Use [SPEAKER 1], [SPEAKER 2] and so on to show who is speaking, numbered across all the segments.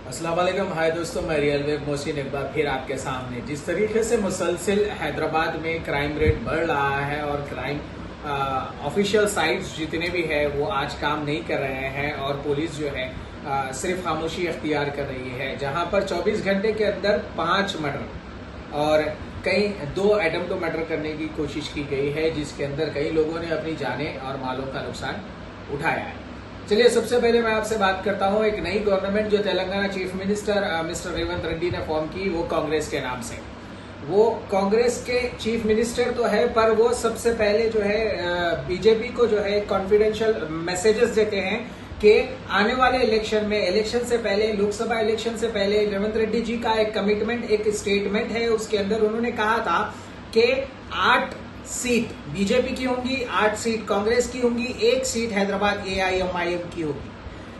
[SPEAKER 1] अस्सलाम वालेकुम। हाय दोस्तों, मैं रियल वेब मोहसिन एक बार फिर आपके सामने। जिस तरीके से मुसलसिल हैदराबाद में क्राइम रेट बढ़ रहा है और क्राइम ऑफिशियल साइट्स जितने भी है वो आज काम नहीं कर रहे हैं और पुलिस जो है सिर्फ खामोशी अख्तियार कर रही है। जहां पर 24 घंटे के अंदर 5 मर्डर और कई 2 अटेम्प्ट टू मर्डर करने की कोशिश की गई है, जिसके अंदर कई लोगों ने अपनी जानें और मालों का नुकसान उठाया है। चलिए, सबसे पहले मैं आपसे बात करता हूं एक नई गवर्नमेंट जो Telangana chief minister mister Revanth Reddy ने फॉर्म की, वो कांग्रेस के नाम से। वो कांग्रेस के चीफ मिनिस्टर तो है, पर वो सबसे पहले जो है बीजेपी को जो है कॉन्फिडेंशियल मैसेजेस देते हैं कि आने वाले इलेक्शन से पहले, लोकसभा इलेक्शन से पहले रेवंत रेड्डी जी का एक कमिटमेंट, एक स्टेटमेंट है। उसके अंदर उन्होंने कहा था कि 8 सीट बीजेपी की होंगी, 8 सीट कांग्रेस की होंगी, 1 सीट हैदराबाद AIMIM की होगी।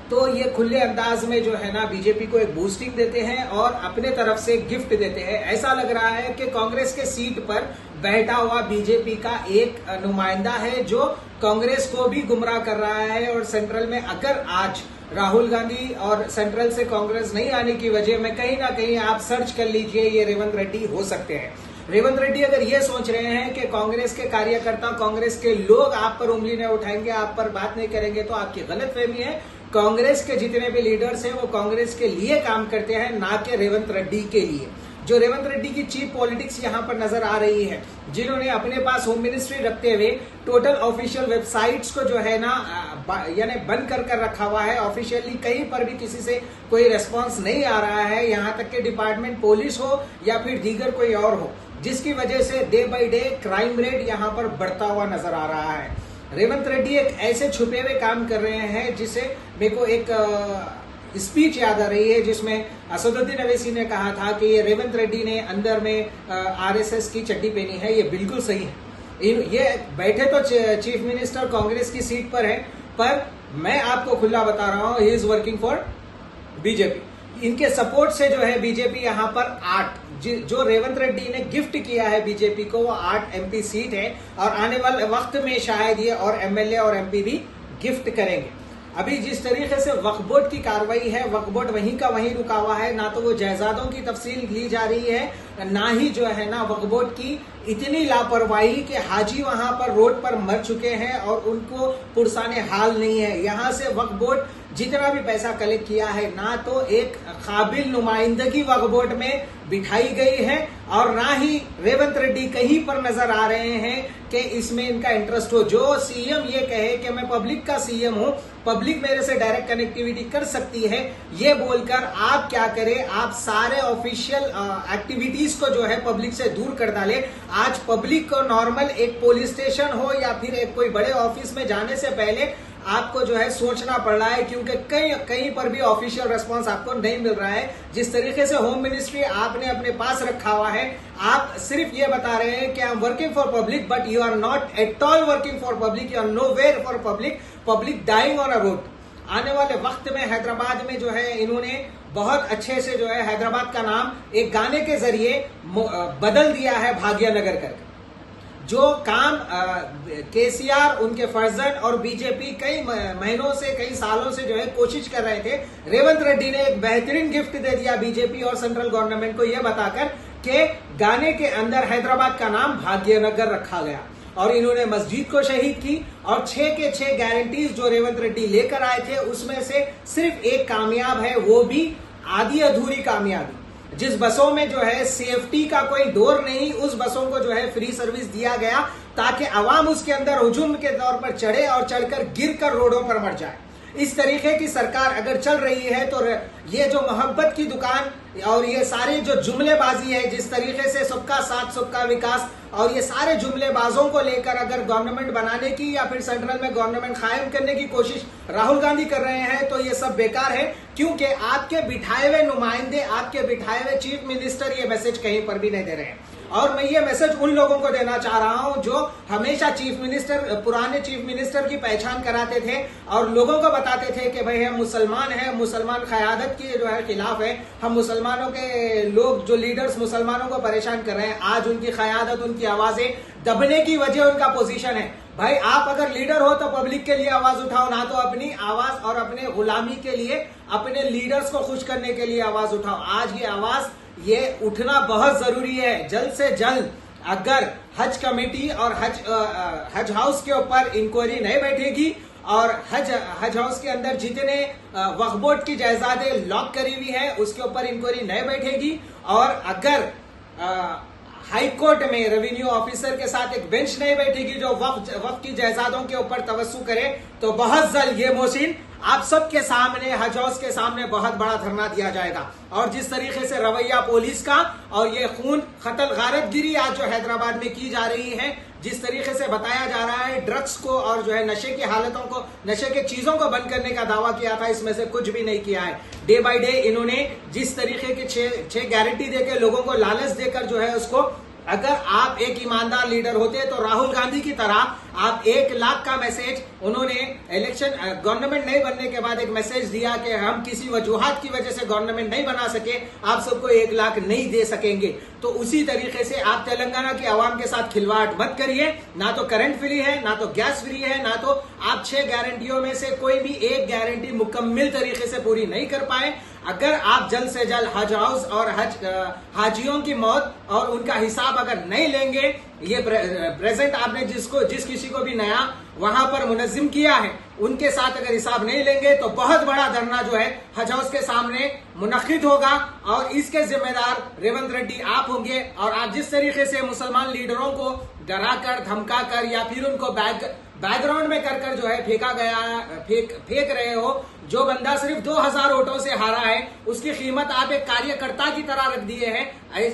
[SPEAKER 1] तो ये खुले अंदाज में जो है ना बीजेपी को एक बूस्टिंग देते हैं और अपने तरफ से गिफ्ट देते हैं। ऐसा लग रहा है कि कांग्रेस के सीट पर बैठा हुआ बीजेपी का एक नुमाइंदा है जो कांग्रेस को भी गुमराह कर रहा है। और सेंट्रल में अगर आज राहुल गांधी और सेंट्रल से कांग्रेस नहीं आने की वजह में कहीं ना कहीं आप सर्च कर लीजिए, ये रेवंत रेड्डी हो सकते हैं। रेवंत रेड्डी अगर ये सोच रहे हैं कि कांग्रेस के कार्यकर्ता, कांग्रेस के लोग आप पर उंगली नहीं उठाएंगे, आप पर बात नहीं करेंगे, तो आपकी गलतफहमी है। कांग्रेस के जितने भी लीडर्स हैं वो कांग्रेस के लिए काम करते हैं, ना कि रेवंत रेड्डी के लिए। जो रेवंत रेड्डी की चीप पॉलिटिक्स यहां पर नजर आ रही है, जिन्होंने अपने पास होम मिनिस्ट्री रखते हुए टोटल ऑफिशियल वेबसाइट्स को जो है ना यानी बंद कर रखा हुआ है। ऑफिशियली कहीं पर भी किसी से कोई रेस्पॉन्स नहीं आ रहा है, यहां तक कि डिपार्टमेंट पुलिस हो या फिर दीगर कोई और हो, जिसकी वजह से day by day crime rate यहां पर बढ़ता हुआ नजर आ रहा है। रेवंत रेड्डी एक ऐसे छुपे हुए काम कर रहे हैं जिसे मेरे को एक स्पीच याद आ रही है जिसमें असदुद्दीन अवैसी ने कहा था कि ये रेवंत रेड्डी ने अंदर में RSS की चड्डी पहनी है। ये बिल्कुल सही है। ये बैठे तो चीफ मिनिस्टर कांग्रेस की सीट पर है, पर मैं आपको खुला बता रहा हूं, he is working for BJP. इनके सपोर्ट से जो है बीजेपी यहां पर 8 जो रेवंत रेड्डी ने गिफ्ट किया है बीजेपी को, वो 8 MP सीट है और आने वाले वक्त में शायद ये और MLA और MP भी गिफ्ट करेंगे। अभी जिस तरीके से वक्फ बोर्ड की कार्रवाई है, वक्फ बोर्ड वहीं का वहीं रुका हुआ है। ना तो वो जायदादों की तफसील ली जा रही है, ना ही जो है ना वक्फ बोर्ड की इतनी लापरवाही कि हाजी वहां पर रोड पर मर चुके हैं और उनको पुरसाने हाल नहीं है। यहां से वक्फ बोर्ड जितना भी पैसा कलेक्ट किया है, ना तो एक काबिल नुमाइंदगी वक्फ बोर्ड में बिठाई गई है और ना ही रेवंत रेड्डी कहीं पर नजर आ रहे हैं कि इसमें इनका इंटरेस्ट हो। जो CM ये कहे कि मैं पब्लिक का CM हूं, पब्लिक मेरे से डायरेक्ट कनेक्टिविटी कर सकती है, ये बोलकर आप क्या करें, आप सारे ऑफिशियल एक्टिविटीज को जो है पब्लिक से दूर कर डाले। आज पब्लिक को नॉर्मल एक पुलिस स्टेशन हो या फिर एक कोई बड़े ऑफिस में जाने से पहले आपको जो है सोचना पड़ रहा है, क्योंकि कहीं पर भी ऑफिशियल रेस्पॉन्स आपको नहीं मिल रहा है। जिस तरीके से होम मिनिस्ट्री आपने अपने पास रखा हुआ है, आप सिर्फ ये बता रहे हैं कि I am working for public, but you are not at all working for public, you are nowhere for public. Public dying on a road. आने वाले वक्त में हैदराबाद में जो है इन्होंने बहुत अच्छे से जो है हैदराबाद का नाम एक गाने के जरिए बदल दिया है भाग्यनगर करके। जो काम KCR, उनके फर्जंद और बीजेपी कई महीनों से, कई सालों से जो है कोशिश कर रहे थे, रेवंत रेड्डी ने एक बेहतरीन गिफ्ट दे दिया बीजेपी और सेंट्रल गवर्नमेंट को, यह बताकर कि गाने के अंदर हैदराबाद का नाम भाग्यनगर रखा गया। और इन्होंने मस्जिद को शहीद की और 6 के 6 गारंटीज जो रेवंत रेड्डी लेकर आए थे उसमें से सिर्फ एक कामयाब है, वो भी आधी अधूरी कामयाबी। जिस बसों में जो है सेफ्टी का कोई डोर नहीं, उस बसों को जो है फ्री सर्विस दिया गया ताकि आवाम उसके अंदर हुजूम के तौर पर चढ़े और चढ़कर गिरकर रोडों पर मर जाए। इस तरीके की सरकार अगर चल रही है तो ये जो मोहब्बत की दुकान और ये सारी जो जुमलेबाजी है, जिस तरीके से सबका साथ सबका विकास और ये सारे जुमलेबाजों को लेकर अगर गवर्नमेंट बनाने की या फिर सेंट्रल में गवर्नमेंट कायम करने की कोशिश राहुल गांधी कर रहे हैं, तो ये सब बेकार है। क्योंकि आपके बिठाए हुए नुमाइंदे, आपके बिठाए हुए चीफ मिनिस्टर ये मैसेज कहीं पर भी नहीं दे रहे हैं। और मैं ये मैसेज उन लोगों को देना चाह रहा हूं जो हमेशा चीफ मिनिस्टर, पुराने चीफ मिनिस्टर की पहचान कराते थे और लोगों को बताते थे कि भाई हम मुसलमान हैं, मुसलमान क़यादत के जो है खिलाफ है, हम मुसलमानों के लोग जो लीडर्स मुसलमानों को परेशान कर रहे हैं, आज उनकी क़यादत, उनकी आवाजें दबने की वजह उनका पोजीशन है।
[SPEAKER 2] भाई आप अगर लीडर हो तो पब्लिक के लिए आवाज उठाओ, ना तो अपनी आवाज और अपने गुलामी के लिए, अपने लीडर्स को खुश करने के लिए आवाज उठाओ। आज ये आवाज ये उठना बहुत जरूरी है। जल्द से जल्द अगर हज कमेटी और हज हाउस के ऊपर इंक्वायरी नहीं बैठेगी और हज हाउस के अंदर जितने वक्फ बोर्ड की जायदादें लॉक करी हुई है उसके ऊपर इंक्वायरी नहीं बैठेगी, और अगर हाई कोर्ट में रेवेन्यू ऑफिसर के साथ एक बेंच नहीं बैठेगी जो वक्फ की जायदादों के ऊपर तवस्सु करे, तो बहुत जल्द ये मोहसिन आप सबके सामने, हज हाउस के सामने बहुत बड़ा धरना दिया जाएगा। और जिस तरीके से रवैया पुलिस का और ये खून कत्ल गारतगिरी आज जो हैदराबाद में की जा रही है, जिस तरीके से बताया जा रहा है ड्रग्स को और जो है नशे की हालतों को, नशे के चीजों को बंद करने का दावा किया था, इसमें से कुछ भी नहीं किया है। डे बाय डे इन्होंने जिस तरीके के छह गारंटी देकर लोगों को लालच देकर जो है उसको, अगर आप एक ईमानदार लीडर होते तो राहुल गांधी की तरह आप 1 लाख का मैसेज, उन्होंने इलेक्शन गवर्नमेंट नहीं बनने के बाद एक मैसेज दिया कि हम किसी वजूहात की वजह से गवर्नमेंट नहीं बना सके, आप सबको 1 लाख नहीं दे सकेंगे। तो उसी तरीके से आप तेलंगाना की आवाम के साथ खिलवाड़ मत करिए। ना तो करंट फ्री है, ना तो गैस फ्री है, ना तो आप 6 गारंटियों में से कोई भी एक गारंटी मुकम्मल तरीके से पूरी नहीं कर पाए। अगर आप जल्द से जल्द हज हाउस और हाजियों की मौत और उनका हिसाब अगर नहीं लेंगे, ये प्रेजेंट आपने जिस किसी को भी नया वहां पर मुनज़्ज़िम किया है उनके साथ अगर हिसाब नहीं लेंगे तो बहुत बड़ा धरना जो है हज हाउस के सामने मुनक्किद होगा, और इसके जिम्मेदार रेवंत रेड्डी आप होंगे। और आप जिस तरीके से मुसलमान लीडरों को डराकर, धमकाकर या फिर उनको बैकग्राउंड में कर जो है फेंक रहे हो, जो बंदा सिर्फ 2000 वोटों से हारा है उसकी कीमत आप एक कार्यकर्ता की तरह रख दिए हैं,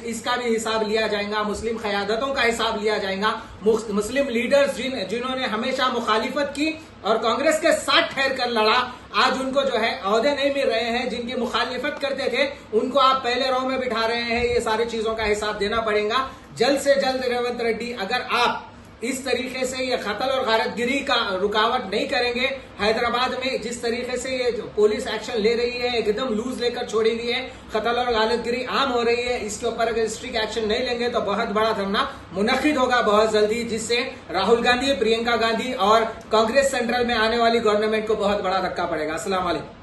[SPEAKER 2] इसका भी हिसाब लिया जाएगा। मुस्लिम क़यादतों का हिसाब लिया जाएगा। मुस्लिम लीडर्स जिन्होंने हमेशा मुखालिफत की और कांग्रेस के साथ ठहर कर लड़ा, आज उनको जो है ओहदे नहीं मिल रहे हैं। जिनकी मुखालिफत करते थे उनको आप पहले रो में बिठा रहे हैं। ये सारी चीजों का हिसाब देना पड़ेगा। जल्द से जल्द रेवंत रेड्डी, अगर आप इस तरीके से ये कत्ल और गारतगिरी का रुकावट नहीं करेंगे, हैदराबाद में जिस तरीके से ये पुलिस एक्शन ले रही है, एकदम लूज लेकर छोड़ी हुई है, कत्ल और गारतगिरी आम हो रही है, इसके ऊपर अगर स्ट्रिक्ट एक्शन नहीं लेंगे तो बहुत बड़ा धरना मुनक्किद होगा बहुत जल्दी, जिससे राहुल गांधी, प्रियंका गांधी और कांग्रेस सेंट्रल में आने वाली गवर्नमेंट को बहुत बड़ा धक्का पड़ेगा। अस्सलाम वालेकुम।